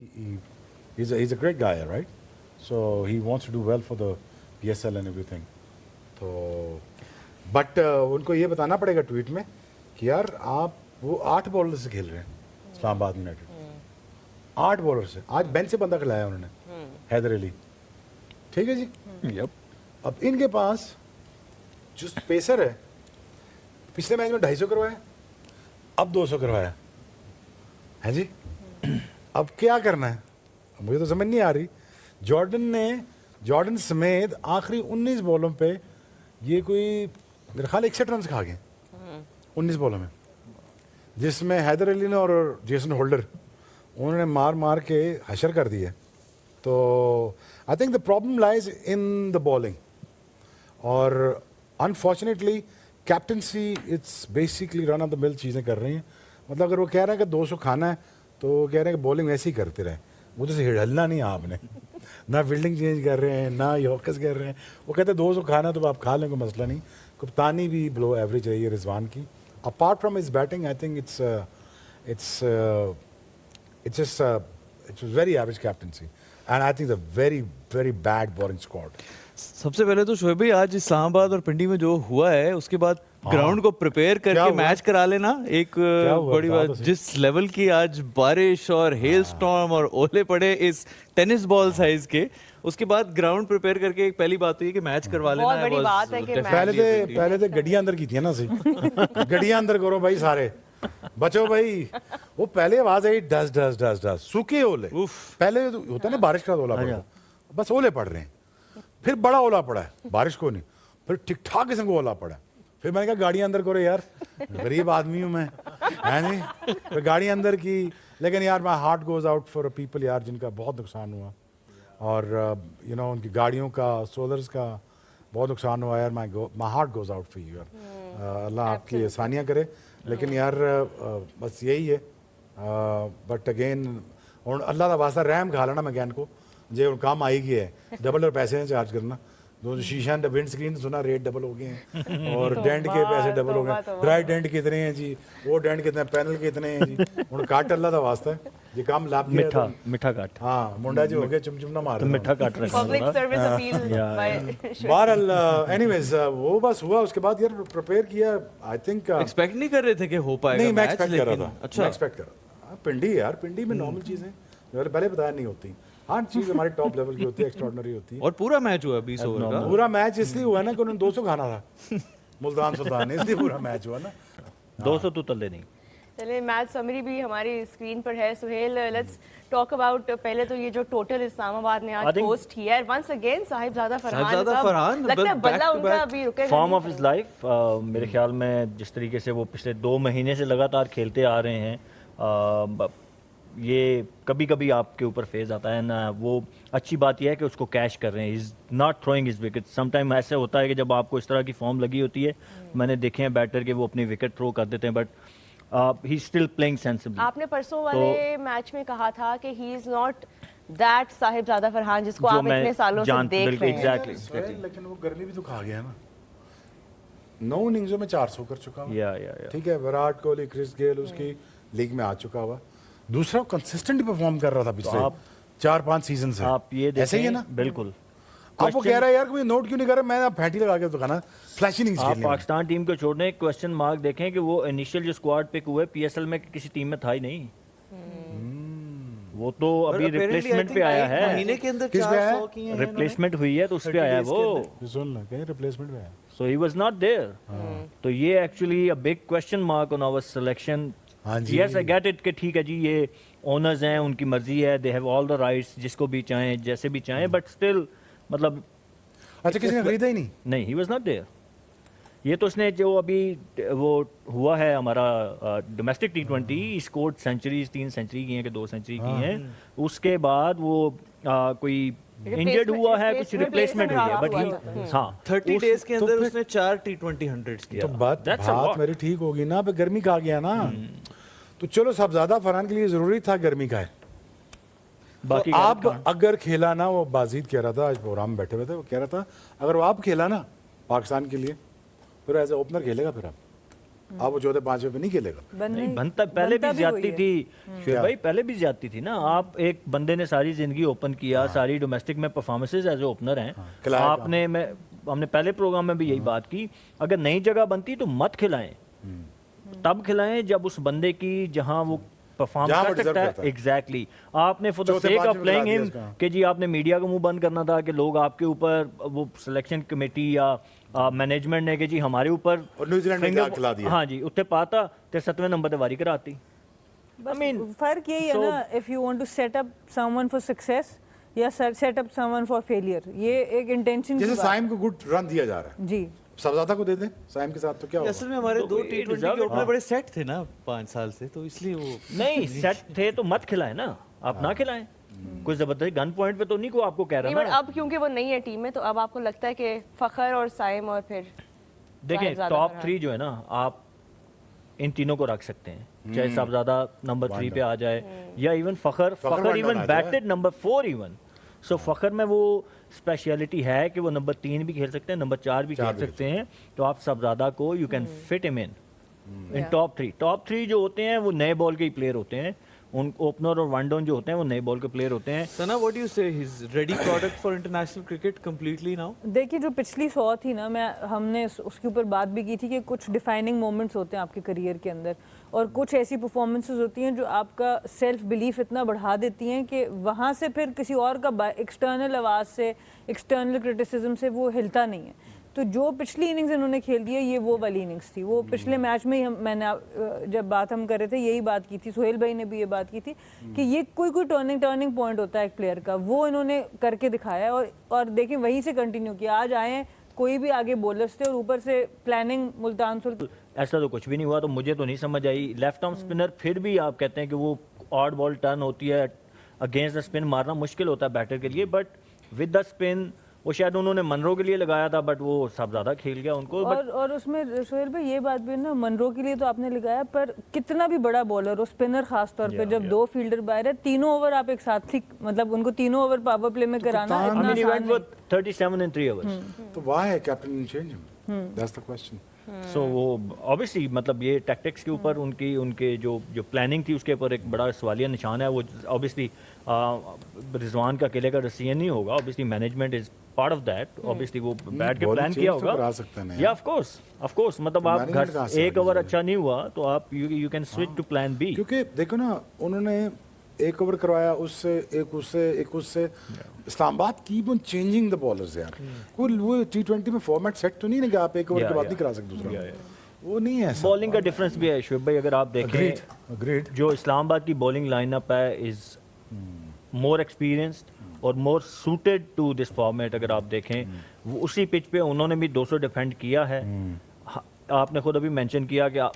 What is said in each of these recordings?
he's a great guy, right? So he wants to do well for the PSL and everything. तो but उनको ये बताना पड़ेगा tweet में कि यार आप वो 8 बॉलर से खेल रहे हैं इस्लामाबाद यूनाइटेड। 8 बॉलर से आज बेंच से बंदा खिलाया उन्होंने, हैदर अली। ठीक है जी। यप। अब इनके पास जो पेसर है, पिछले मैच में 250 करवाया, अब 200 करवाया है जी। अब क्या करना है मुझे तो समझ नहीं आ रही। जॉर्डन समेत आखिरी 19 बॉलों पे ये कोई मेरे ख्याल 61 रन खा गए 19 बॉलों में, जिसमें हैदर अली ने और जेसन होल्डर उन्होंने मार मार के हशर कर दिया। तो I think the problem lies in the bowling, और unfortunately captaincy it's basically run of the mill चीज़ें कर रही हैं। मतलब अगर वो कह रहे हैं कि 200 खाना है तो कह रहे हैं कि बॉलिंग वैसे ही करते रहे, मुझे से हिलना नहीं है आपने ना फील्डिंग चेंज कर रहे हैं ना यॉर्कर्स कर रहे हैं। वो कहते हैं 200 खाना तो आप खा लें, कोई मसला नहीं। कप्तानी भी बिलो एवरेज रही है रिजवान की। Apart from his batting I think it's very average captaincy and I think very very bad bowling squad. सबसे पहले तो शोएब भाई आज इस्लामाबाद और पिंडी में जो हुआ है उसके बाद ग्राउंड को प्रिपेयर करके मैच करा लेना एक बड़ी बात। जिस लेवल की आज बारिश और हेल स्टॉर्म और ओले पड़े इस टेनिस बॉल साइज के, उसके बाद ग्राउंड प्रिपेयर करके एक पहली बात हुई कि मैच करवा लेना बहुत बड़ी बात है कि पहले तो गड्डियां अंदर की थी ना सी गड्डियां अंदर करो भाई सारे बचो भाई। वो पहले आवाज आई डस डस डस डस सूखे ओले। पहले तो होता ना बारिश का ओला पड़ा, बस ओले पड़ रहे हैं। फिर बड़ा ओला पड़ा है, बारिश को नहीं, फिर ठीक ठाक किस्म को ओला पड़ा। फिर मैंने कहा गाड़ियां अंदर करो यार, गरीब आदमी हूँ मैं, है नहीं। फिर गाड़ी अंदर की, लेकिन यार my heart goes out for people यार जिनका बहुत नुकसान हुआ, और यू नो उनकी गाड़ियों का, सोलर्स का बहुत नुकसान हुआ यार। My heart goes out for you यार। अल्लाह आपकी आसानियाँ करे, लेकिन यार बस यही है। बट अगेन और अल्लाह का वास्ता रहम खा लेना मैगैन को जे काम आई गया है। डबल पैसे हैं चार्ज करना, दो शीशा विंड स्क्रीन सुना रेट डबल हो गए हैं, और डेंट के पैसे डबल हो गए। ड्राई डेंट कितने हैं जी, वो डेंट कितने, पैनल कितने हैं जी। उन काट अल्लाह का वास्ता है ये काम लाभ मिठा मिठा काट। हाँ मुंडा जी हो गया चुमचुम ना मार, मिठा काट रखा। पब्लिक सर्विस अपील बाय बहरहाल एनीवेज वो बस हुआ। उसके बाद यार प्रिपेयर किया। आई थिंक एक्सपेक्ट नहीं कर रहे थे कि हो पाएगा। नहीं मैं एक्सपेक्ट कर रहा था। अच्छा एक्सपेक्ट कर रहा था। पिंडी यार, पिंडी में नॉर्मल चीजें पहले बताया नहीं होती, हर चीज हमारे टॉप लेवल की होती है, एक्स्ट्राऑर्डिनरी होती है। और पूरा मैच हुआ 20 ओवर का। पूरा मैच इसलिए हुआ ना कि उन्होंने 200 खाना था मुल्तान सुल्तान ने, इसलिए पूरा मैच हुआ ना। 200 तो तले नहीं। चलिए मैच समरी भी हमारी स्क्रीन पर है। सुहेल लेट्स टॉक अबाउट पहले तो ये जो टोटल इस्लामाबाद ने आज पोस्ट किया है वंस अगेन साहिबजादा फरहान लगता है बल्ला उनका अभी रुकेगा फॉर्म ऑफ हिज लाइफ। मेरे ख्याल में जिस तरीके से वो पिछले 2 महीने से लगातार खेलते आ रहे हैं, ये कभी कभी आपके ऊपर फेज आता है ना। वो अच्छी बात यह है कि उसको कैच कर रहे हैं, is not throwing his wicket. Sometime ऐसे होता है कि जब आपको इस तरह की फॉर्म लगी होती है, मैंने देखे हैं बैटर के वो अपनी विकेट थ्रो कर देते हैं, but he still playing sensibly. आपने परसों वाले मैच में कहा था कि he is not that Sahibzada Farhan जिसको आप इतने सालों से देख रहे हैं। एग्जैक्टली। लेकिन वो गर्मी भी तो खा गया ना, 9 इनिंग्सों में 400 कर चुका हुआ। ठीक है, विराट कोहली, क्रिस गेल उसकी लीग में आ चुका हुआ। दूसरा कंसिस्टेंट परफॉर्म कर रहा था पिछले 4-5 सीजन से। आप ये ऐसे ही है ना, बिल्कुल। आप वो कह रहा है यार कोई नोट क्यों नहीं कर रहा, मैं फैटी लगा के तो खाना फ्लैशी नहीं। आप पाकिस्तान टीम को छोड़ने एक क्वेश्चन मार्क देखें कि वो इनिशियल जो स्क्वाड पिक हुए पीएसएल में किसी टीम में था ही नहीं। वो तो अभी रिप्लेसमेंट पे आया है, महीने के अंदर किस पे आया? 400 किए हैं रिप्लेसमेंट हुई है तो उस पे आया है वो। सुन ला कहीं रिप्लेसमेंट में आया, so he was not there. तो ये actually a big question mark on our selection. Yes I get it कि ठीक है जी, ये ओनर्स हैं, उनकी मर्जी है, they have all the rights, जिसको भी चाहें जैसे भी चाहें, बट स्टिल मतलब अच्छा किसी ने खरीदा ही नहीं। He was not there. ये तो उसने जो अभी वो हुआ है हमारा domestic T20 scored centuries, 3 century की हैं कि 2 सेंचुरी की हैं। उसके बाद वो कोई इंजर्ड हुआ है, कुछ रिप्लेसमेंट हुई है, बट ही हाँ 30 डेज के अंदर उसने 4 T20 100s किया। तो बात मेरी ठीक होगी ना, अब गर्मी का आ गया ना। तो चलो साहबजादा फरहान के लिए जरूरी था गर्मी का है। बाकी तो आप अगर खेला ना, वो बाजीद कह रहा था आज प्रोग्राम में बैठे हुए थे, वो कह रहा था अगर वो आप खेला ना पाकिस्तान के लिए, फिर एज ए ओपनर खेलेगा फिर आप। अब वो चौथे पांचवे पे नहीं खेलेगा। नहीं बनता, पहले भी ज्यादती थी शुएब भाई, पहले भी ज्यादती थी ना। आप एक बंदे ने सारी जिंदगी ओपन किया, सारी डोमेस्टिक में परफॉर्मेंसेज एज ए ओपनर हैं आपने, हमने पहले प्रोग्राम में भी यही बात की, अगर नई जगह बनती तो मत खिलाएं, तब खिलाएं जब उस बंदे की जहां वो परफॉर्म कर सकता है। एग्जैक्टली आपने for the sake of playing him कि जी आपने मीडिया को मुंह बंद करना था कि लोग आपके ऊपर, वो सिलेक्शन कमेटी या मैनेजमेंट ने कि जी हमारे ऊपर, और न्यूजीलैंड ने क्या खिला दिया। हाँ जी, उत्ते पाता ते 7वें नंबर ते वारी कराती। I mean, फर्क यही है ना, if you want to set up someone for success या set up someone for failure, ये एक इंटेंशन जैसे साइम को गुड रन दिया जा रहा है जी, सबजादा को दे दें साइम के साथ तो क्या होगा। असल में हमारे दो T20 के ओपनर बड़े सेट थे ना 5 साल से, तो इसलिए वो नहीं सेट थे तो मत खिलाएं ना, आप ना खिलाएं। कोई जबरदस्ती गन पॉइंट पे तो नहीं को आपको कह रहा नहीं, ना। but अब क्योंकि वो नहीं है टीम में, तो अब आपको लगता है कि फखर और साइम और फिर देखें टॉप 3 जो है ना, आप इन तीनों को रख सकते हैं, चाहे साहबजादा नंबर 3 पे आ जाए या इवन फखर इवन बैटेड नंबर 4 इवन। सो फखर में वो स्पेशलिटी है कि वो नंबर 3 भी खेल सकते हैं, नंबर 4 भी खेल सकते हैं, तो आप साहबजादा को you can fit him in top 3। Top 3 जो होते हैं वो नए बॉल के ही प्लेयर होते हैं, उन ओपनर और वन डाउन जो होते हैं वो नए बॉल के प्लेयर होते हैं। सना, व्हाट डू यू से, he is ready product for international cricket completely now? देखिए जो पिछली 100 थी ना, हमने उसके ऊपर बात भी की थी कि कुछ डिफाइनिंग मोमेंट्स होते हैं आपके करियर के अंदर, और कुछ ऐसी परफॉर्मेंसेस होती हैं जो आपका सेल्फ बिलीफ इतना बढ़ा देती हैं कि वहाँ से फिर किसी और का एक्सटर्नल आवाज़ से, एक्सटर्नल क्रिटिसिज्म से वो हिलता नहीं है। तो जो पिछली इनिंग्स इन्होंने खेल दी है, ये वो वाली इनिंग्स थी। वो पिछले मैच में ही मैंने जब बात हम कर रहे थे यही बात की थी, सुहेल भाई ने भी ये बात की थी कि ये कोई टर्निंग पॉइंट होता है एक प्लेयर का, वो इन्होंने करके दिखाया है। और देखिए वहीं से कंटिन्यू किया, आज आए हैं कोई भी आगे बॉलर्स थे और ऊपर से प्लानिंग मुल्तान सुल्तान। ऐसा तो कुछ भी नहीं हुआ, तो मुझे तो नहीं समझ आई। लेफ्ट आर्म स्पिनर फिर भी आप कहते हैं कि वो ऑड बॉल टर्न होती है, अगेंस्ट द स्पिन मारना मुश्किल होता है बैटर के लिए, बट विद द स्पिन वो शायद उन्होंने मनरो के लिए लगाया था, बट वो सब ज़्यादा खेल गया उनको। और उसमें सोहेल भाई ये बात भी है ना, मनरो के लिए तो आपने लगाया, पर कितना भी बड़ा बॉलर हो, स्पिनर खास तौर पे जब 2 फील्डर बाहर है, 3 ओवर आप एक साथ ही, मतलब उनको 3 ओवर पावर प्ले में कराना इतना आसान नहीं। 37 in 3 hours। तो व्हाई है captain change him, that's the question. So वो ऑब्वियसली मतलब ये टैक्टिक्स के ऊपर उनके जो प्लानिंग थी उसके ऊपर एक बड़ा सवालिया निशान है। वो ऑब्वियसली रिजवान का अकेले का डिसीजन नहीं होगा, obviously management is part of that. Obviously वो बैठ के प्लान किया होगा, या ऑफ कोर्स मतलब आप घर एक ओवर अच्छा नहीं हुआ तो आप you can switch to plan B. क्योंकि देखो ना, उन्होंने एक ओवर करवाया, उससे एक उससे Islamabad keep on changing the bowlers यार। कोई वो T20 में फॉर्मेट सेट तो नहीं है कि आप एक ओवर के बाद नहीं करा सकते दूसरा, वो नहीं है। बॉलिंग का डिफरेंस भी है शुएब भाई, अगर आप देखें जो इस्लामाबाद की बॉलिंग लाइनअप है इज मोर एक्सपीरियंस्ड और मोर सूटेड टू दिस फॉर्मेट। अगर आप देखें वो उसी पिच पे उन्होंने भी 200 डिफेंड किया है। आपने खुद अभी मेंशन किया कि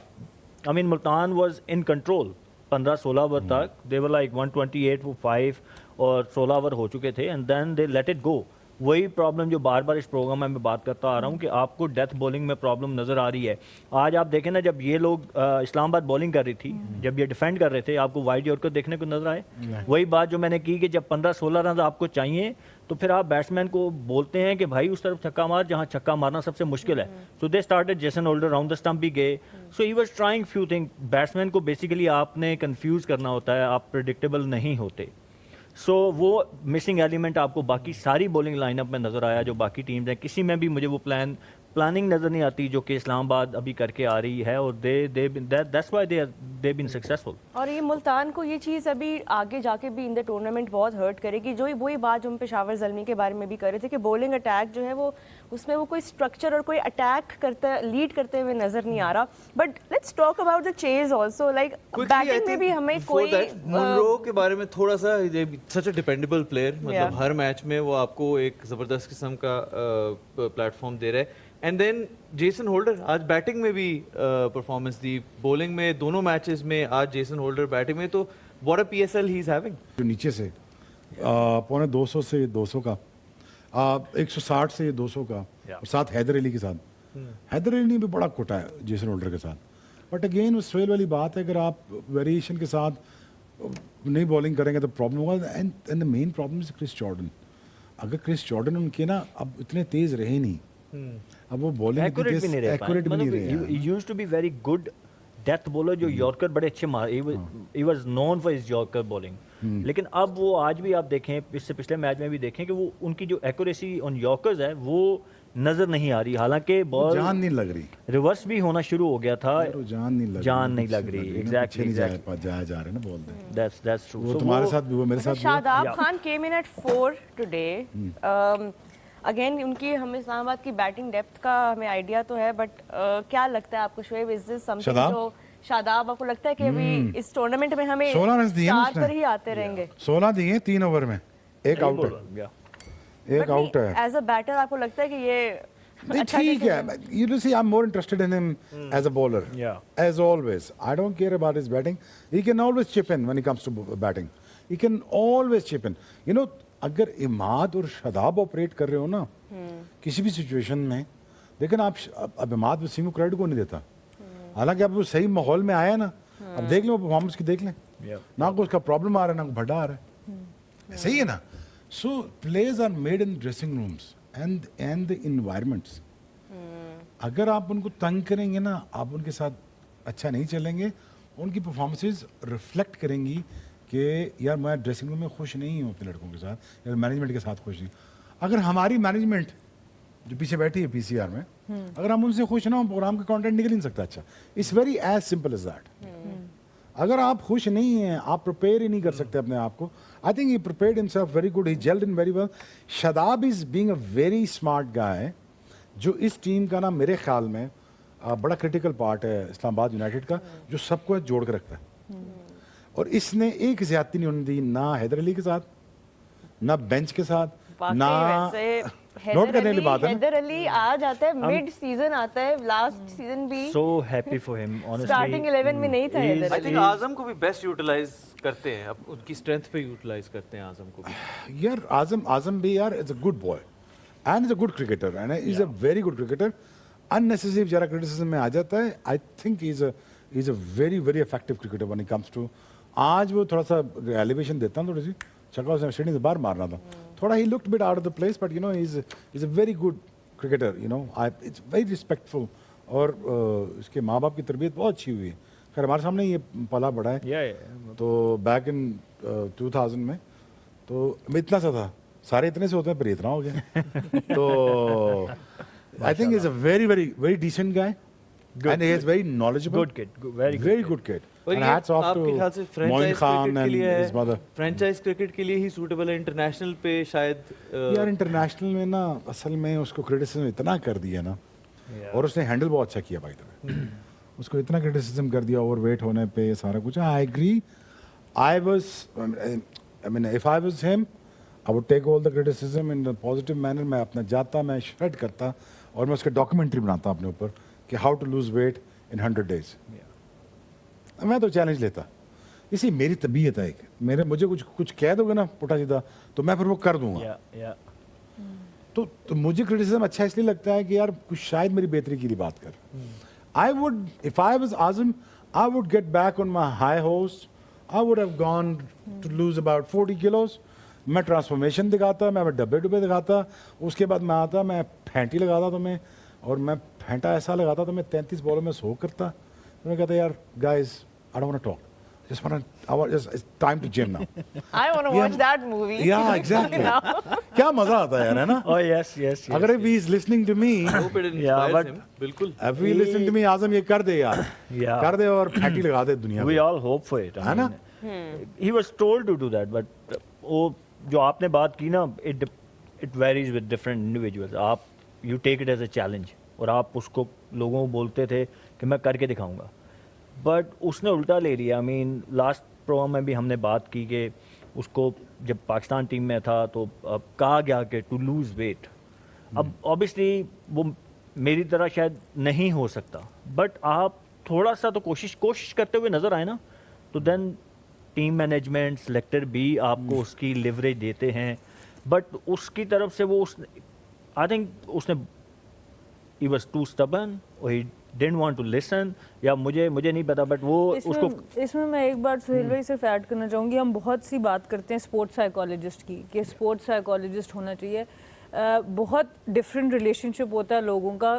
Amin Multan was in control 15-16 over तक, दे वर लाइक 128 for 5 और 16 ओवर हो चुके थे, and then they let it go. वही प्रॉब्लम जो बार बार इस प्रोग्राम में मैं बात करता आ रहा हूँ कि आपको डेथ बॉलिंग में प्रॉब्लम नज़र आ रही है। आज आप देखें ना, जब ये लोग इस्लामाबाद बॉलिंग कर रही थी, जब ये डिफेंड कर रहे थे, आपको वाइड यॉर्कर देखने को नजर आए? वही बात जो मैंने की कि जब 15-16 रन आपको चाहिए तो फिर आप बैट्समैन को बोलते हैं कि भाई उस तरफ छक्का मार जहाँ छक्का मारना सबसे मुश्किल है। So they started Jason Holder round the stump भी गए। So he was trying few thing. Batsman को बेसिकली आपने कंफ्यूज करना होता है, आप प्रेडिक्टेबल नहीं होते। सो वो मिसिंग एलिमेंट आपको बाकी सारी बॉलिंग लाइनअप में नजर आया। जो बाकी टीम्स हैं किसी में भी मुझे वो प्लानिंग नजर नहीं आती जो कि इस्लामाबाद अभी करके आ रही है, और that's why they been successful. और ये मुल्तान को ये चीज़ अभी आगे जाके भी इन द टूर्नामेंट बहुत हर्ट करेगी। जो वही बात जो हम पेशावर ज़ल्मी के बारे में भी कर रहे थे कि बॉलिंग अटैक जो है वो उसमें वो कोई स्ट्रक्चर और कोई अटैक लीड करते हुए नजर नहीं आ रहा। But let's talk about the chase also, like batting में भी हमें कोई मुनरो के बारे में थोड़ा सा, सच अ डिपेंडेबल प्लेयर, मतलब हर मैच में वो आपको एक जबरदस्त किस्म का प्लेटफॉर्म दे रहा है। एंड देन जेसन होल्डर आज बैटिंग में भी परफॉर्मेंस दी, बॉलिंग में दोनों मैचेस में। आज जेसन होल्डर बैटिंग में, तो what a PSL he is having. जो नीचे से पौने 200 से 200 का, 160 से 200 का, और साथ हैदर अली के साथ। हैदर अली ने भी बड़ा कुटा है जेसन होल्डर के साथ। बट अगेन उस फेल वाली बात है, अगर आप वेरिएशन के साथ नहीं बॉलिंग करेंगे तो प्रॉब्लम होगा। And the main problem is Chris Jordan. अगर क्रिस जॉर्डन उनके ना अब इतने तेज रहे नहीं, अब वो बॉलिंग एक्यूरेट भी नहीं रह एक्यूरेट भी नहीं रहे he used to be very good death bowler जो यॉर्कर बड़े अच्छे मार he was known for his yorker bowling. लेकिन अब वो आज भी आप देखें, इससे पिछले मैच में भी देखें कि वो उनकी जो एक्यूरेसी ऑन यॉर्कर्स है वो नजर नहीं आ रही, हालांकि बॉल जान नहीं लग रही, रिवर्स भी होना शुरू हो गया था, वो जान नहीं लग रही एग्जैक्टली जा रहे हैं ना बॉल में। That's true. वो तुम्हारे साथ भी हुआ, मेरे साथ भी हुआ। Shadab Khan came in at 4 today. Again उनकी हमें इस्लामाबाद की बैटिंग डेप्थ का हमें आइडिया तो है, बट क्या लगता है आपको शोएब, इज दिस समथिंग जो शादाब आपको लगता है कि अभी इस टूर्नामेंट में हमें 16 रन दिए ना 4 उसने। पर ही आते रहेंगे? 16 दिए 3 ओवर में, एक आउट है, एक आउट है। एज अ बैटर आपको लगता है कि ये नहीं ठीक है, you see I'm more interested in him as a bowler, as always. I don't care about his batting. He can always chip in when he comes to batting. He can always chip in. You know, अगर इमाद और Shadab operate कर रहे हो ना किसी भी situation में, लेकिन आप अब इमाद वसीम को क्रेडिट को नहीं देता, हालांकि अब वो सही माहौल में आया ना, अब देख लो परफॉर्मेंस की, देख लें ना को उसका प्रॉब्लम आ रहा है ना को भड्डा आ रहा है, सही है ना। So players are made in dressing rooms and the environments. अगर आप उनको तंग करेंगे ना, आप उनके साथ अच्छा नहीं चलेंगे, उनकी परफॉर्मेंसेस रिफ्लेक्ट करेंगी कि यार मैं ड्रेसिंग रूम में खुश नहीं हूँ अपने लड़कों के साथ, या मैनेजमेंट के साथ खुश नहीं। अगर हमारी मैनेजमेंट जो पीछे बैठी है पीसीआर में, अगर हम उनसे खुश ना हो, प्रोग्राम का कंटेंट निकल नहीं सकता अच्छा। It's very as simple as that. अगर आप खुश नहीं हैं, आप प्रिपेयर ही नहीं कर सकते अपने आप को। I think he prepared himself very good, he gelled in very well. Shadab is being a very smart guy, जो इस टीम का ना मेरे ख्याल में बड़ा क्रिटिकल पार्ट है इस्लामाबाद यूनाइटेड का, जो सबको जोड़ कर रखता है। और इसने एक ज्यादती नहीं होने दी, ना हैदर अली के साथ, ना बेंच के साथ, ना नोट करने वाली बात है। हैदर अली आ जाता है, मिड सीजन आता है, लास्ट सीजन भी so happy for him honestly. Starting 11 में नहीं था हैदर आई अली। थिंक आजम को भी बेस्ट यूटिलाइज करते हैं, अब उनकी स्ट्रेंथ पे यूटिलाइज करते हैं आजम को भी। यार आजम भी यार is a good boy and is a good cricketer and is a very good cricketer. Unnecessary जरा क्रिटिसिज्म में आ जाता है। I think is a very very effective cricketer when it comes to. आज वो थोड़ा सा एलिवेशन देता थोड़ी सी, चक्का उसने स्टेडियम से बाहर मारना था थोड़ा, he looked bit out of the place, but you know is a very good cricketer, you know it's very respectful. और इसके माँ बाप की तरबियत बहुत अच्छी हुई है। खैर हमारे सामने ये पला बड़ा है, तो बैक इन 2000 में तो मैं इतना सा था, सारे इतने से होते हैं, पर इतना हो गया। तो I think is a very very very decent guy and he is very knowledgeable, Good kid, very good kid. और And ये hats off आपके ख्याल से to Moin Khan and his mother. Franchise cricket के लिए ही सूटेबल है, international पे शायद यार इंटरनेशनल में ना असल में उसको क्रिटिसिज्म इतना कर दिया ना, और उसने हैंडल बहुत अच्छा किया भाई तरह। उसको इतना क्रिटिसिज्म कर दिया ओवरवेट होने पे सारा कुछ। I agree, I mean if I was him I would take all the criticism in a positive manner. मैं अपना जाता, मैं श्रेड करता और मैं उसका डॉक्यूमेंट्री बनाता अपने ऊपर कि how to lose weight in 100 days। मैं तो चैलेंज लेता। इसी मेरी तबीयत है, एक मुझे कुछ कह दोगे ना पुटा सीधा, तो मैं फिर वो कर दूंगा। तो मुझे क्रिटिसिज्म अच्छा इसलिए लगता है कि यार कुछ शायद मेरी बेहतरी के लिए बात कर। I would, if I was Azam, I would get back on my high horse, I would have gone to lose about 40 kilos। मैं ट्रांसफॉर्मेशन दिखाता, मैं डब्बे दिखाता, उसके बाद मैं आता, मैं फैंटी लगाता तुम्हें, और मैं फेंटा ऐसा लगाता तो मैं 33 बॉलों में 100 करता। तो मैं कहता यार guys I don't want to talk, just want it's time to gym now. I want to watch that movie. या एग्जैक्टली, क्या मजा आता है यार, है ना। Oh yes. अगर he is listening to me, but बिल्कुल if he listening to me, Azam ये कर दे यार, कर दे और फैंटी लगा दे दुनिया We को। all hope for it, है ना। He was told to do that, but वो जो आपने बात की ना, it varies with different individuals. आप you take it as a challenge, और आप उसको लोगों को बोलते थे कि मैं करके दिखाऊंगा, बट उसने उल्टा ले लिया। आई मीन लास्ट प्रोग्राम में भी हमने बात की कि उसको जब पाकिस्तान टीम में था तो कहा गया कि टू लूज़ वेट। अब ऑब्वियसली वो मेरी तरह शायद नहीं हो सकता, बट आप थोड़ा सा तो कोशिश करते हुए नज़र आए ना, तो देन टीम मैनेजमेंट सेलेक्टर भी आपको उसकी लिवरेज देते हैं। बट उसकी तरफ से वो आई थिंक उसने he was too stubborn or he didn't want to listen, या मुझे नहीं पता, बट वो उसको इसमें मैं एक बात सुहेल भाई सिर्फ ऐड करना चाहूँगी। हम बहुत सी बात करते हैं स्पोर्ट्स साइकोलॉजिस्ट की, कि स्पोर्ट्स साइकोलॉजिस्ट होना चाहिए। बहुत डिफरेंट रिलेशनशिप होता है लोगों का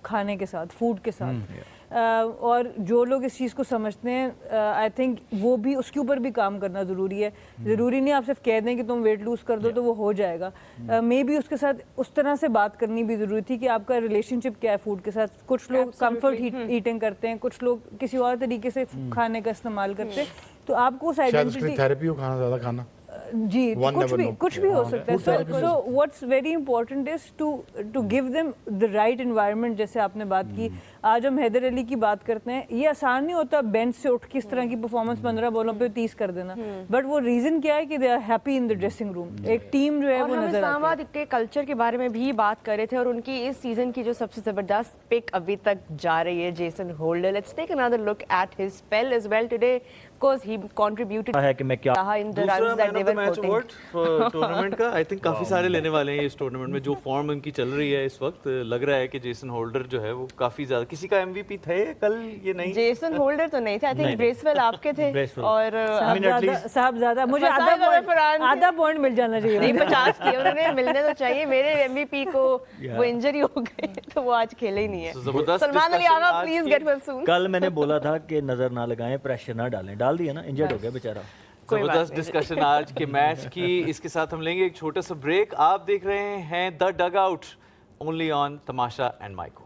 खाने के साथ, फूड के साथ। और जो लोग इस चीज़ को समझते हैं, आई थिंक वो भी उसके ऊपर भी काम करना ज़रूरी है। ज़रूरी नहीं आप सिर्फ कह दें कि तुम वेट लूज़ कर दो तो वो हो जाएगा। मे बी उसके साथ उस तरह से बात करनी भी ज़रूरी थी कि आपका रिलेशनशिप क्या है फूड के साथ। कुछ लोग कंफर्ट ईटिंग करते हैं, कुछ लोग किसी और तरीके से खाने का इस्तेमाल करते हैं, तो आपको उस शायद आइडेंटिटी उसकी थेरेपी हो खाना ज़्यादा खाना। जी, कुछ भी हो सकता है। So what's very important is to give them the right environment. जैसे आपने बात की, आज हम हैदर अली की बात करते हैं, ये आसान नहीं होता बेंच से उठ के इस तरह की परफॉर्मेंस 15 बॉलों पे 30 कर देना, बट वो रीजन क्या है कि they are happy in the dressing room. एक टीम जो है वो नजर इस्लामाबाद के कल्चर के बारे में भी बात कर रहे थे, और उनकी इस सीजन की जो सबसे जबरदस्त पिक अभी तक जा रही है, Jason Holder. Let's take another look at his spell as well today, because he contributed है कि मैं क्या in the runs that they were award tournament का आई थिंक काफी सारे लेने वाले हैं इस टूर्नामेंट में। जो फॉर्म उनकी चल रही है इस वक्त, लग रहा है कि जेसन होल्डर जो है वो काफी ज्यादा, किसी का एमवीपी थे कल, ये नहीं जेसन होल्डर तो नहीं थे, आई थिंक ब्रेसवेल आपके थे। ब्रेसवेल। और साहब ज्यादा मुझे आधा पॉइंट मिल जाना चाहिए। नहीं, 50 किए उन्होंने, मिलने तो चाहिए। मेरे एमवीपी को वो इंजरी हो गई तो वो आज खेले ही नहीं है। Salman Ali Agha, please get well soon. कल मैंने बोला था कि नजर ना लगाएं, प्रेशर ना डालें, डाल दिया ना, इंजर्ड हो गया बेचारा। जबरदस्त डिस्कशन आज के मैच की। इसके साथ हम लेंगे एक छोटा सा ब्रेक। आप देख रहे हैं the dugout, only on तमाशा एंड माइको।